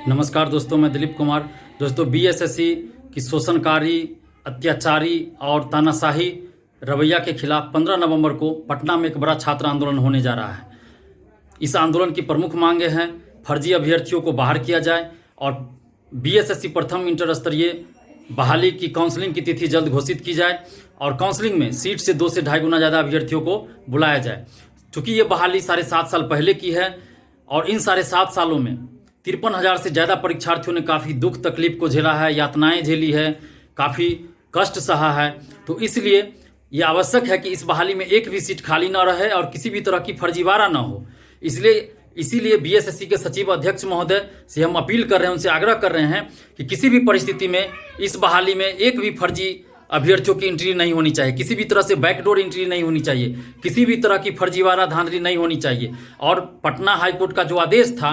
नमस्कार दोस्तों, मैं दिलीप कुमार। दोस्तों, बीएसएससी की शोषणकारी, अत्याचारी और तानाशाही रवैया के खिलाफ 15 नवंबर को पटना में एक बड़ा छात्र आंदोलन होने जा रहा है। इस आंदोलन की प्रमुख मांगें हैं फर्जी अभ्यर्थियों को बाहर किया जाए और बीएसएससी प्रथम इंटर स्तरीय बहाली की काउंसलिंग की तिथि जल्द घोषित की जाए और काउंसलिंग में सीट से 2 से ढाई गुना ज़्यादा अभ्यर्थियों को बुलाया जाए। चूँकि ये बहाली 7.5 साल पहले की है और इन 7.5 सालों में 53,000 से ज़्यादा परीक्षार्थियों ने काफ़ी दुख तकलीफ को झेला है, यातनाएं झेली है, काफ़ी कष्ट सहा है। तो इसलिए ये आवश्यक है कि इस बहाली में एक भी सीट खाली ना रहे और किसी भी तरह की फर्जीवाड़ा ना हो। इसीलिए बीएसएससी के सचिव अध्यक्ष महोदय से हम अपील कर रहे हैं, उनसे आग्रह कर रहे हैं कि किसी भी परिस्थिति में इस बहाली में एक भी फर्जी अभ्यर्थियों की एंट्री नहीं होनी चाहिए, किसी भी तरह से बैकडोर एंट्री नहीं होनी चाहिए, किसी भी तरह की फर्जीवाड़ा धांधली नहीं होनी चाहिए। और पटना हाईकोर्ट का जो आदेश था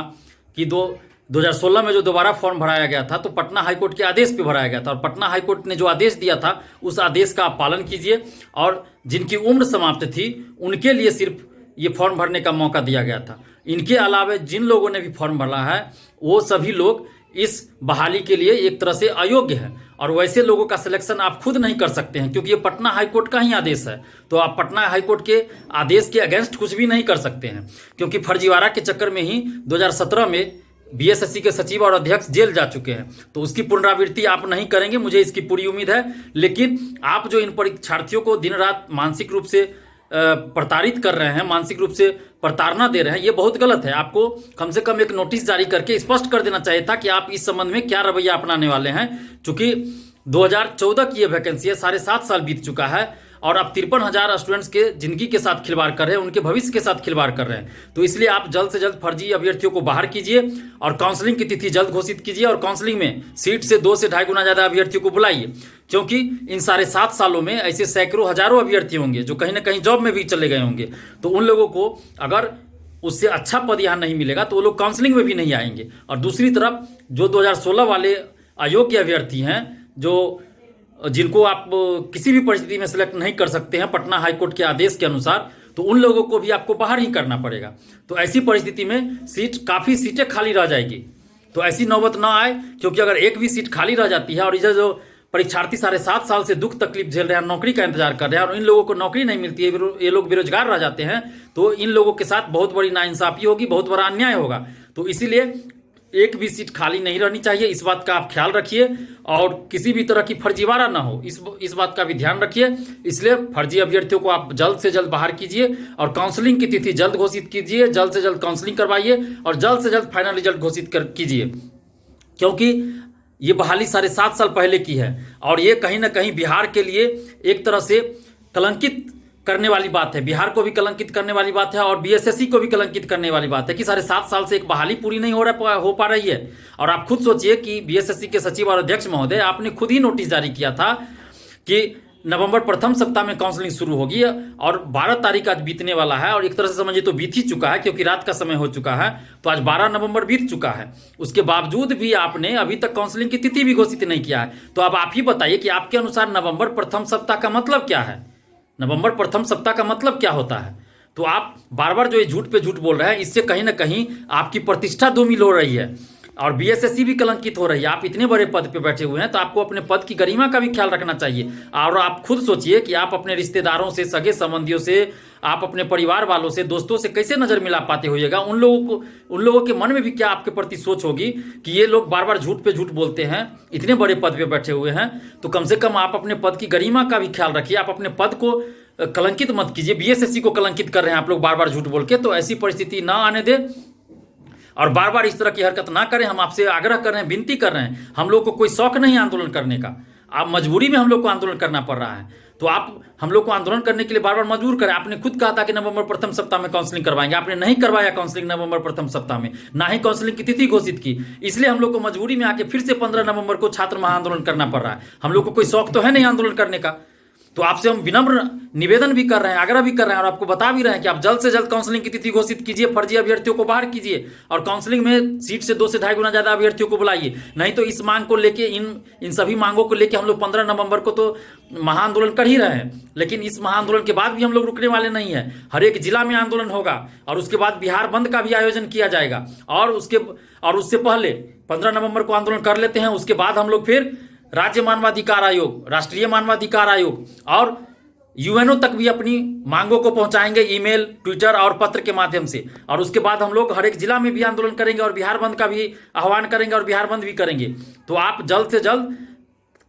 कि 2016 में जो दोबारा फॉर्म भराया गया था, तो पटना हाईकोर्ट के आदेश पे भराया गया था और पटना हाईकोर्ट ने जो आदेश दिया था उस आदेश का आप पालन कीजिए। और जिनकी उम्र समाप्त थी उनके लिए सिर्फ ये फॉर्म भरने का मौका दिया गया था। इनके अलावा जिन लोगों ने भी फॉर्म भरा है वो सभी लोग इस बहाली के लिए एक तरह से अयोग्य हैं और वैसे लोगों का सिलेक्शन आप खुद नहीं कर सकते हैं, क्योंकि ये पटना हाईकोर्ट का ही आदेश है। तो आप पटना हाईकोर्ट के आदेश के अगेंस्ट कुछ भी नहीं कर सकते हैं, क्योंकि फर्जीवाड़ा के चक्कर में ही 2017 में बीएसएससी के सचिव और अध्यक्ष जेल जा चुके हैं। तो उसकी पुनरावृत्ति आप नहीं करेंगे, मुझे इसकी पूरी उम्मीद है। लेकिन आप जो इन परीक्षार्थियों को दिन रात मानसिक रूप से प्रताड़ित कर रहे हैं, मानसिक रूप से प्रताड़ना दे रहे हैं, ये बहुत गलत है। आपको कम से कम एक नोटिस जारी करके स्पष्ट कर देना चाहिए था कि आप इस संबंध में क्या रवैया अपनाने वाले हैं। चूंकि 2014 की ये वैकेंसी है, 7.5 साल बीत चुका है और आप 53,000 स्टूडेंट्स के जिंदगी के साथ खिलवाड़ कर रहे हैं, उनके भविष्य के साथ खिलवाड़ कर रहे हैं। तो इसलिए आप जल्द से जल्द फर्जी अभ्यर्थियों को बाहर कीजिए और काउंसलिंग की तिथि जल्द घोषित कीजिए और काउंसलिंग में सीट से 2 से ढाई गुना ज़्यादा अभ्यर्थियों को बुलाइए, क्योंकि इन 7.5 सालों में ऐसे सैकड़ों हजारों अभ्यर्थी होंगे जो कहीं ना कहीं जॉब में भी चले गए होंगे। तो उन लोगों को अगर उससे अच्छा पद यहाँ नहीं मिलेगा तो वो लोग काउंसलिंग में भी नहीं आएंगे। और दूसरी तरफ जो 2016 वाले अयोग्य अभ्यर्थी हैं, जो जिनको आप किसी भी परिस्थिति में सिलेक्ट नहीं कर सकते हैं पटना हाईकोर्ट के आदेश के अनुसार, तो उन लोगों को भी आपको बाहर ही करना पड़ेगा। तो ऐसी परिस्थिति में काफ़ी सीटें खाली रह जाएगी। तो ऐसी नौबत ना आए, क्योंकि अगर एक भी सीट खाली रह जाती है और इधर जो परीक्षार्थी 7.5 साल से दुख तकलीफ झेल रहे हैं, नौकरी का इंतजार कर रहे हैं और इन लोगों को नौकरी नहीं मिलती है, ये लोग बेरोजगार रह जाते हैं, तो इन लोगों के साथ बहुत बड़ी नाइंसाफी होगी, बहुत बड़ा अन्याय होगा। तो इसीलिए एक भी सीट खाली नहीं रहनी चाहिए, इस बात का आप ख्याल रखिए और किसी भी तरह की फर्जीवाड़ा ना हो, इस बात का भी ध्यान रखिए। इसलिए फर्जी अभ्यर्थियों को आप जल्द से जल्द बाहर कीजिए और काउंसलिंग की तिथि जल्द घोषित कीजिए, जल्द से जल्द काउंसलिंग करवाइए और जल्द से जल्द फाइनल रिजल्ट घोषित कीजिए, क्योंकि ये बहाली 7.5 साल पहले की है और ये कहीं ना कहीं बिहार के लिए एक तरह से कलंकित करने वाली बात है। बिहार को भी कलंकित करने वाली बात है और बीएसएससी को भी कलंकित करने वाली बात है कि 7.5 साल से एक बहाली पूरी नहीं हो पा रही है। और आप खुद सोचिए कि बीएसएससी के सचिव और अध्यक्ष महोदय, आपने खुद ही नोटिस जारी किया था कि नवंबर प्रथम सप्ताह में काउंसलिंग शुरू होगी और 12 तारीख आज बीतने वाला है और एक तरह से समझिए तो बीत ही चुका है, क्योंकि रात का समय हो चुका है। तो आज 12 नवंबर बीत चुका है, उसके बावजूद भी आपने अभी तक काउंसलिंग की तिथि भी घोषित नहीं किया है। तो अब आप ही बताइए कि आपके अनुसार नवंबर प्रथम सप्ताह का मतलब क्या है? नवंबर प्रथम सप्ताह का मतलब क्या होता है? तो आप बार बार जो ये झूठ पे झूठ बोल रहे हैं, इससे कहीं ना कहीं आपकी प्रतिष्ठा धूमिल हो रही है और बीएसएससी भी कलंकित हो रही है। आप इतने बड़े पद पे बैठे हुए हैं, तो आपको अपने पद की गरिमा का भी ख्याल रखना चाहिए। और आप खुद सोचिए कि आप अपने रिश्तेदारों से, सगे संबंधियों से, आप अपने परिवार वालों से, दोस्तों से कैसे नज़र मिला पाते होइएगा। उन लोगों के मन में भी क्या आपके प्रति सोच होगी कि ये लोग बार बार झूठ पे झूठ बोलते हैं, इतने बड़े पद पे बैठे हुए हैं। तो कम से कम आप अपने पद की गरिमा का भी ख्याल रखिए, आप अपने पद को कलंकित मत कीजिए। बीएसएससी को कलंकित कर रहे हैं आप लोग बार बार झूठ बोल के, तो ऐसी परिस्थिति ना आने दे और बार बार इस तरह की हरकत ना करें। हम आपसे आग्रह कर रहे हैं, विनती कर रहे हैं। हम लोग को कोई शौक नहीं आंदोलन करने का, आप मजबूरी में हम लोग को आंदोलन करना पड़ रहा है। तो आप हम लोग को आंदोलन करने के लिए बार बार मजबूर करें। आपने खुद कहा था कि नवंबर प्रथम सप्ताह में काउंसलिंग करवाएंगे, आपने नहीं करवाया काउंसलिंग नवंबर प्रथम सप्ताह में, ना ही काउंसलिंग की तिथि घोषित की। इसलिए हम लोग को मजबूरी में आके फिर से 15 नवंबर को छात्र महाआंदोलन करना पड़ रहा है। हम लोग को कोई शौक तो है नहीं आंदोलन करने का। तो आपसे हम विनम्र निवेदन भी कर रहे हैं, आग्रह भी कर रहे हैं और आपको बता भी रहे हैं कि आप जल्द से जल्द काउंसलिंग की तिथि घोषित कीजिए, फर्जी अभ्यर्थियों को बाहर कीजिए और काउंसलिंग में सीट से 2 से 2.5 गुना ज़्यादा अभ्यर्थियों को बुलाइए। नहीं तो इस मांग को लेके, इन सभी मांगों को लेके हम लोग 15 नवंबर को तो महाआंदोलन कर ही रहे हैं, लेकिन इस महाआंदोलन के बाद भी हम लोग रुकने वाले नहीं हैं। हर एक जिला में आंदोलन होगा और उसके बाद बिहार बंद का भी आयोजन किया जाएगा और उससे पहले 15 नवंबर को आंदोलन कर लेते हैं। उसके बाद हम लोग फिर राज्य मानवाधिकार आयोग, राष्ट्रीय मानवाधिकार आयोग और यूएनओ तक भी अपनी मांगों को पहुंचाएंगे, ईमेल, ट्विटर और पत्र के माध्यम से। और उसके बाद हम लोग हर एक जिला में भी आंदोलन करेंगे और बिहार बंद का भी आह्वान करेंगे और बिहार बंद भी करेंगे। तो आप जल्द से जल्द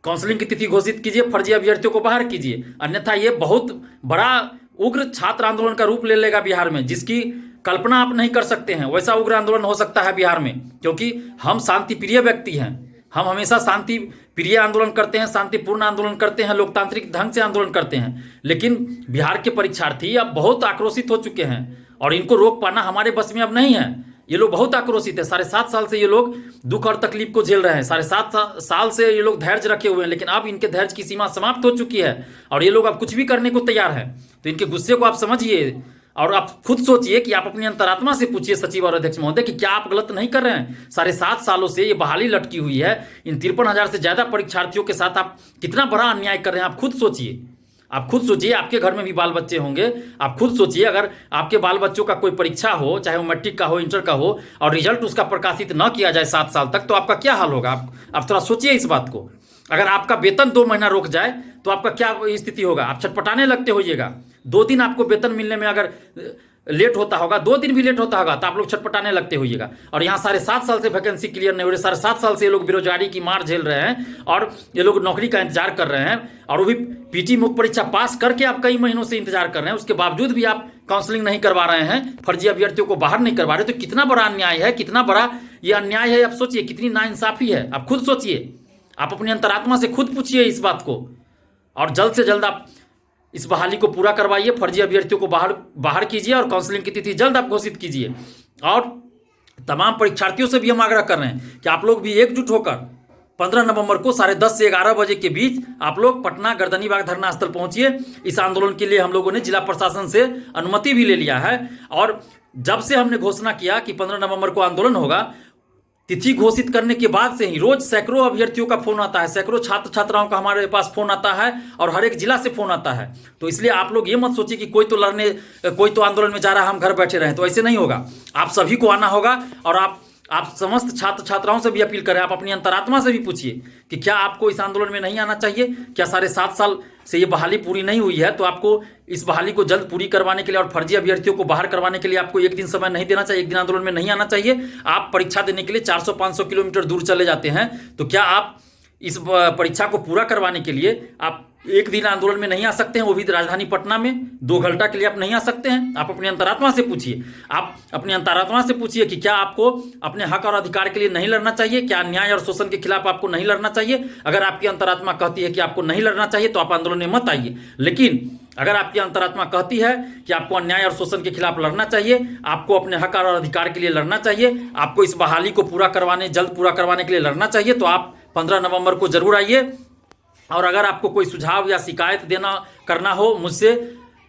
काउंसलिंग की तिथि घोषित कीजिए, फर्जी अभ्यर्थियों को बाहर कीजिए, अन्यथा ये बहुत बड़ा उग्र छात्र आंदोलन का रूप ले लेगा बिहार में, जिसकी कल्पना आप नहीं कर सकते हैं। वैसा उग्र आंदोलन हो सकता है बिहार में, क्योंकि हम शांति प्रिय व्यक्ति हैं। हम हमेशा शांति प्रिय आंदोलन करते हैं, शांतिपूर्ण आंदोलन करते हैं, लोकतांत्रिक ढंग से आंदोलन करते हैं। लेकिन बिहार के परीक्षार्थी अब बहुत आक्रोशित हो चुके हैं और इनको रोक पाना हमारे बस में अब नहीं है। ये लोग बहुत आक्रोशित है। 7.5 साल से ये लोग दुख और तकलीफ को झेल रहे हैं। 7.5 साल से ये लोग धैर्य रखे हुए हैं, लेकिन अब इनके धैर्य की सीमा समाप्त हो चुकी है और ये लोग अब कुछ भी करने को तैयार हैं। तो इनके गुस्से को आप समझिए और आप खुद सोचिए कि आप अपनी अंतरात्मा से पूछिए सचिव और अध्यक्ष महोदय कि क्या आप गलत नहीं कर रहे हैं। 7.5 सालों से ये बहाली लटकी हुई है। इन 53,000 से ज्यादा परीक्षार्थियों के साथ आप कितना बड़ा अन्याय कर रहे हैं। आप खुद सोचिए, आप खुद सोचिए। आपके घर में भी बाल बच्चे होंगे। आप खुद सोचिए, अगर आपके बाल बच्चों का कोई परीक्षा हो, चाहे वो मैट्रिक का हो, इंटर का हो, और रिजल्ट उसका प्रकाशित न किया जाए 7 साल तक, तो आपका क्या हाल होगा। आप थोड़ा सोचिए इस बात को। अगर आपका वेतन 2 महीना रुक जाए तो आपका क्या स्थिति होगा। आप छटपटाने लगते होइएगा। 2 दिन आपको वेतन मिलने में अगर लेट होता होगा, 2 दिन भी लेट होता होगा, तो आप लोग छटपटाने लगते होइएगा। और यहाँ 7.5 साल से वैकेंसी क्लियर नहीं हो रही। 7.5 साल से ये लोग बेरोजगारी की मार झेल रहे हैं और ये लोग नौकरी का इंतजार कर रहे हैं, और वो भी पीटी मुख्य परीक्षा पास करके आप कई महीनों से इंतजार कर रहे हैं। उसके बावजूद भी आप काउंसलिंग नहीं करवा रहे हैं, फर्जी अभ्यर्थियों को बाहर नहीं करवा रहे। तो कितना बड़ा अन्याय है, कितना बड़ा ये अन्याय है। आप सोचिए, कितनी नाइंसाफी है। आप खुद सोचिए, आप अपनी अंतरात्मा से खुद पूछिए इस बात को, और जल्द से जल्द आप इस बहाली को पूरा करवाइए, फर्जी अभ्यर्थियों को बाहर कीजिए और काउंसलिंग की तिथि जल्द आप घोषित कीजिए। और तमाम परीक्षार्थियों से भी हम आग्रह कर रहे हैं कि आप लोग भी एकजुट होकर 15 नवंबर को 10:30 से 11 बजे के बीच आप लोग पटना गर्दनीबाग धरना स्थल पहुंचिए। इस आंदोलन के लिए हम लोगों ने जिला प्रशासन से अनुमति भी ले लिया है, और जब से हमने घोषणा किया कि 15 नवंबर को आंदोलन होगा, तिथि घोषित करने के बाद से ही रोज सैकड़ों अभ्यर्थियों का फोन आता है, सैकड़ों छात्र छात्राओं का हमारे पास फोन आता है, और हर एक जिला से फोन आता है। तो इसलिए आप लोग ये मत सोचिए कि कोई तो आंदोलन में जा रहा है, हम घर बैठे रहें। तो ऐसे नहीं होगा। आप सभी को आना होगा, और आप समस्त छात्र छात्राओं से भी अपील करें, आप अपनी अंतरात्मा से भी पूछिए कि क्या आपको इस आंदोलन में नहीं आना चाहिए। क्या 7.5 साल से ये बहाली पूरी नहीं हुई है, तो आपको इस बहाली को जल्द पूरी करवाने के लिए और फर्जी अभ्यर्थियों को बाहर करवाने के लिए आपको एक दिन समय नहीं देना चाहिए, एक दिन आंदोलन में नहीं आना चाहिए। आप परीक्षा देने के लिए 400-500 किलोमीटर दूर चले जाते हैं, तो क्या आप इस परीक्षा को पूरा करवाने के लिए आप एक दिन आंदोलन में नहीं आ सकते हैं, वो भी राजधानी पटना में 2 घंटा के लिए आप नहीं आ सकते हैं। आप अपनी अंतरात्मा से पूछिए, आप अपनी अंतरात्मा से पूछिए कि क्या आपको अपने हक और अधिकार के लिए नहीं लड़ना चाहिए, क्या अन्याय और शोषण के खिलाफ आपको नहीं लड़ना चाहिए। अगर आपकी अंतरात्मा कहती है कि आपको नहीं लड़ना चाहिए, तो आप आंदोलन में मत आइए। लेकिन अगर आपकी अंतरात्मा कहती है कि आपको अन्याय और शोषण के खिलाफ लड़ना चाहिए, आपको अपने हक और अधिकार के लिए लड़ना चाहिए, आपको इस बहाली को जल्द पूरा करवाने के लिए लड़ना चाहिए, तो आप 15 नवंबर को जरूर आइए। और अगर आपको कोई सुझाव या शिकायत करना हो मुझसे,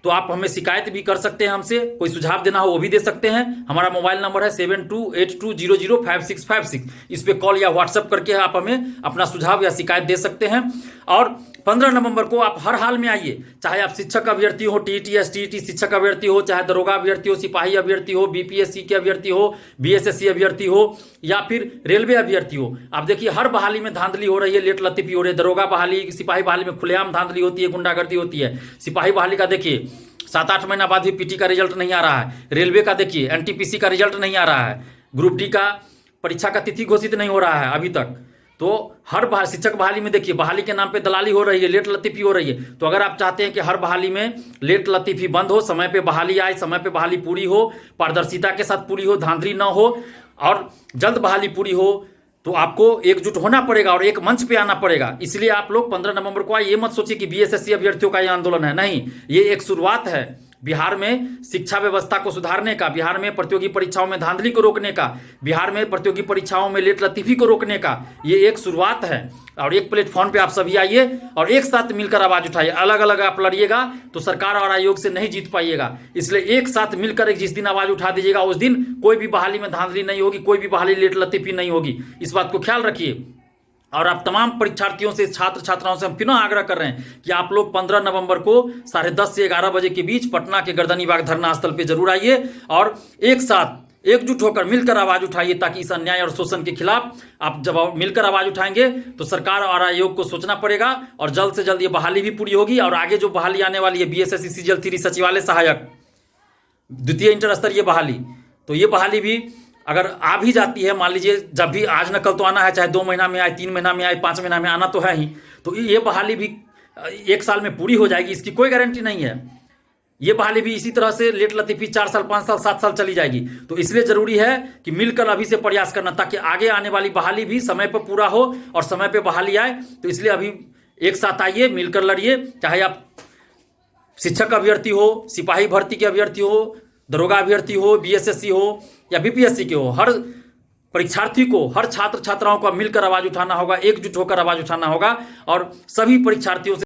तो आप हमें शिकायत भी कर सकते हैं। हमसे कोई सुझाव देना हो वो भी दे सकते हैं। हमारा मोबाइल नंबर है 7282005656। इस पे कॉल या व्हाट्सएप करके आप हमें अपना सुझाव या शिकायत दे सकते हैं। और 15 नवंबर को आप हर हाल में आइए, चाहे आप शिक्षक अभ्यर्थी हो, टीईटी एसटीईटी शिक्षक अभ्यर्थी हो, चाहे दरोगा अभ्यर्थी हो, सिपाही अभ्यर्थी हो, बीपीएससी के अभ्यर्थी हो, बीएसएससी अभ्यर्थी हो, या फिर रेलवे अभ्यर्थी हो। आप देखिए हर बहाली में धांधली हो रही है, लेट लतीफी हो रही है। दरोगा बहाली, सिपाही बहाली में खुलेआम धांधली होती है, गुंडागर्दी होती है। सिपाही बहाली का देखिए 7-8 महीना बाद भी पीटी का रिजल्ट नहीं आ रहा है। रेलवे का देखिए एनटीपीसी का रिजल्ट नहीं आ रहा है। ग्रुप डी का परीक्षा का तिथि घोषित नहीं हो रहा है अभी तक। तो हर शिक्षक बहाली में देखिए बहाली के नाम पे दलाली हो रही है, लेट लतीफी हो रही है। तो अगर आप चाहते हैं कि हर बहाली में लेट लतीफी बंद हो, समय पे बहाली आए, समय पे बहाली पूरी हो, पारदर्शिता के साथ पूरी हो, धांधली न हो, और जल्द बहाली पूरी हो, तो आपको एकजुट होना पड़ेगा और एक मंच पे आना पड़ेगा। इसलिए आप लोग 15 नवंबर को आए। ये मत सोचिए कि बीएसएससी अभ्यर्थियों का ये आंदोलन है, नहीं, ये एक शुरुआत है। बिहार में शिक्षा व्यवस्था को सुधारने का, बिहार में प्रतियोगी परीक्षाओं में धांधली को रोकने का, बिहार में प्रतियोगी परीक्षाओं में लेट लतीफी को रोकने का ये एक शुरुआत है। और एक प्लेटफॉर्म पे आप सभी आइए और एक साथ मिलकर आवाज उठाइए। अलग अलग आप लड़िएगा तो सरकार और आयोग से नहीं जीत पाइएगा। इसलिए एक साथ मिलकर एक जिस दिन आवाज उठा दीजिएगा उस दिन कोई भी बहाली में धांधली नहीं होगी, कोई भी बहाली लेट लतीफी नहीं होगी। इस बात को ख्याल रखिए। और आप तमाम परीक्षार्थियों से, छात्र छात्राओं से हम पुनः आग्रह कर रहे हैं कि आप लोग 15 नवंबर को 10:30 से 11 बजे के बीच पटना के गर्दनी बाग धरना स्थल पर जरूर आइए और एक साथ एकजुट होकर मिलकर आवाज उठाइए, ताकि इस अन्याय और शोषण के खिलाफ आप जब मिलकर आवाज उठाएंगे तो सरकार और आयोग को सोचना पड़ेगा और जल्द से जल्द ये बहाली भी पूरी होगी। और आगे जो बहाली आने वाली है बीएसएससी सीजीएल 3 सचिवालय सहायक द्वितीय इंटर स्तरीय बहाली, तो ये बहाली भी अगर आ भी जाती है, मान लीजिए जब भी आज न कल तो आना है, चाहे 2 महीना में आए, 3 महीना में आए, 5 महीना में आना तो है ही, तो ये बहाली भी 1 साल में पूरी हो जाएगी, इसकी कोई गारंटी नहीं है। ये बहाली भी इसी तरह से लेट लतीफी 4 साल, 5 साल, 7 साल चली जाएगी। तो इसलिए जरूरी है कि मिलकर अभी से प्रयास करना, ताकि आगे आने वाली बहाली भी समय पर पूरा हो और समय पर बहाली आए। तो इसलिए अभी एक साथ आइए, मिलकर लड़िए, चाहे आप शिक्षक अभ्यर्थी हो, सिपाही भर्ती के अभ्यर्थी हो, दरोगा अभ्यर्थी हो, बीएसएससी हो या बीपीएससी के हो। हर परीक्षार्थी को, हर छात्र छात्राओं को मिलकर आवाज उठाना होगा, एकजुट होकर आवाज उठाना होगा और सभी परीक्षार्थियों से